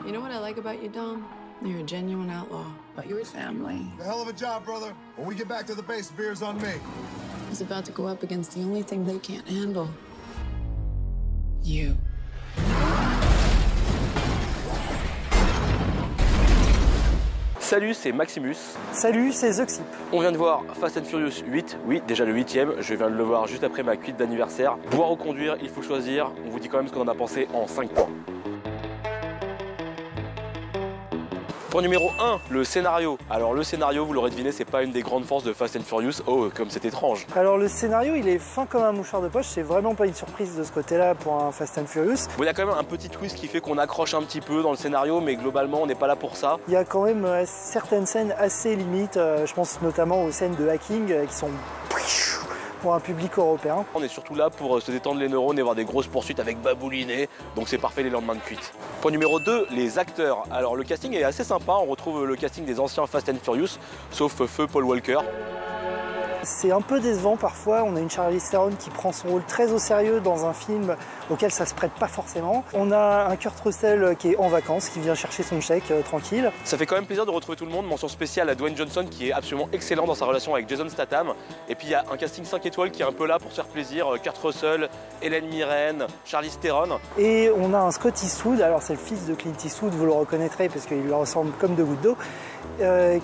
You know what I like about you, Dom? You're a genuine outlaw, but you're family. A hell of a job, brother. When we get back to the base, beer's on me. He's about to go up against the only thing they can't handle. You. Salut, c'est Maximus. Salut, c'est Zoxip. On vient de voir Fast and Furious 8, oui, déjà le 8ème, je viens de le voir juste après ma cuite d'anniversaire. Boire ou conduire, il faut choisir, on vous dit quand même ce qu'on en a pensé en 5 points. Point numéro 1, le scénario. Alors le scénario, vous l'aurez deviné, c'est pas une des grandes forces de Fast and Furious. Oh, comme c'est étrange. Alors le scénario, il est fin comme un mouchoir de poche, c'est vraiment pas une surprise de ce côté-là pour un Fast and Furious. Bon, il y a quand même un petit twist qui fait qu'on accroche un petit peu dans le scénario, mais globalement, on n'est pas là pour ça. Il y a quand même certaines scènes assez limites, je pense notamment aux scènes de hacking qui sont pour un public européen. On est surtout là pour se détendre les neurones et voir des grosses poursuites avec babouliné, donc c'est parfait les lendemains de cuite. Point numéro 2, les acteurs. Alors le casting est assez sympa, on retrouve le casting des anciens Fast and Furious, sauf feu Paul Walker. C'est un peu décevant parfois, on a une Charlize Theron qui prend son rôle très au sérieux dans un film auquel ça se prête pas forcément. On a un Kurt Russell qui est en vacances, qui vient chercher son chèque tranquille. Ça fait quand même plaisir de retrouver tout le monde, mention spéciale à Dwayne Johnson qui est absolument excellent dans sa relation avec Jason Statham. Et puis il y a un casting 5 étoiles qui est un peu là pour se faire plaisir, Kurt Russell, Hélène Mirren, Charlize Theron. Et on a un Scott Eastwood, alors c'est le fils de Clint Eastwood, vous le reconnaîtrez parce qu'il lui ressemble comme deux gouttes d'eau.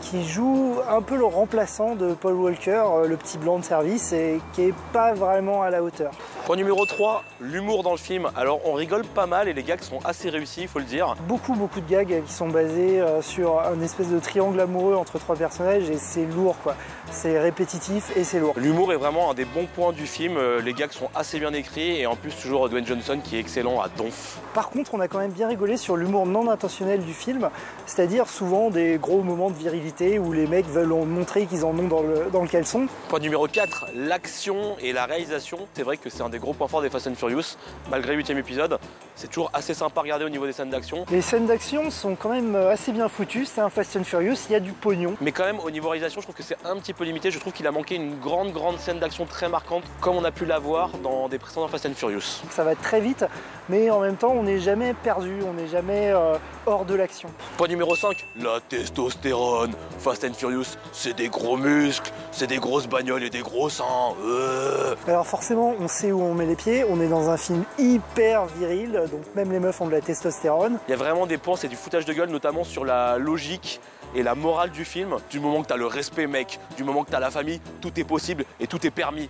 Qui joue un peu le remplaçant de Paul Walker, le petit blanc de service, et qui est pas vraiment à la hauteur. Point numéro 3, l'humour dans le film. Alors on rigole pas mal et les gags sont assez réussis, il faut le dire. Beaucoup de gags qui sont basés sur un espèce de triangle amoureux entre trois personnages et c'est lourd quoi. C'est répétitif et c'est lourd. L'humour est vraiment un des bons points du film, les gags sont assez bien écrits et en plus toujours Dwayne Johnson qui est excellent à donf. Par contre on a quand même bien rigolé sur l'humour non intentionnel du film, c'est-à-dire souvent des gros moments de virilité où les mecs veulent montrer qu'ils en ont dans le caleçon. Point numéro 4, l'action et la réalisation. C'est vrai que c'est un des gros points forts des Fast and Furious, malgré le 8ème épisode. C'est toujours assez sympa à regarder au niveau des scènes d'action. Les scènes d'action sont quand même assez bien foutues, c'est un Fast and Furious, il y a du pognon. Mais quand même au niveau réalisation, je trouve que c'est un petit peu limité. Je trouve qu'il a manqué une grande scène d'action très marquante, comme on a pu la voir dans des précédents Fast and Furious. Ça va très vite, mais en même temps on n'est jamais perdu, on n'est jamais hors de l'action. Point numéro 5, la testostérone. Fast and Furious, c'est des gros muscles, c'est des grosses bagnoles et des gros seins. Alors forcément, on sait où on met les pieds, on est dans un film hyper viril, donc même les meufs ont de la testostérone. Il y a vraiment des points, c'est du foutage de gueule, notamment sur la logique et la morale du film. Du moment que t'as le respect mec, du moment que t'as la famille, tout est possible et tout est permis.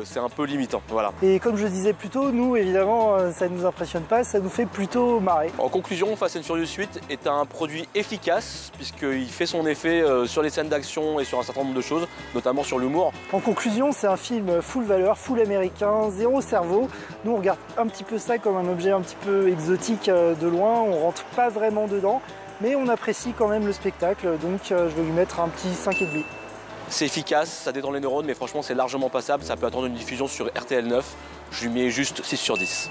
C'est un peu limitant, voilà. Et comme je disais plus tôt, nous évidemment ça ne nous impressionne pas, ça nous fait plutôt marrer. En conclusion, Fast and Furious 8 est un produit efficace puisqu'il fait son effet sur les scènes d'action et sur un certain nombre de choses, notamment sur l'humour. En conclusion, c'est un film full valeur, full américain, zéro cerveau. Nous on regarde un petit peu ça comme un objet un petit peu exotique de loin, on rentre pas vraiment dedans. Mais on apprécie quand même le spectacle, donc je vais lui mettre un petit 5,5. C'est efficace, ça détend les neurones, mais franchement c'est largement passable, ça peut attendre une diffusion sur RTL 9. Je lui mets juste 6 sur 10.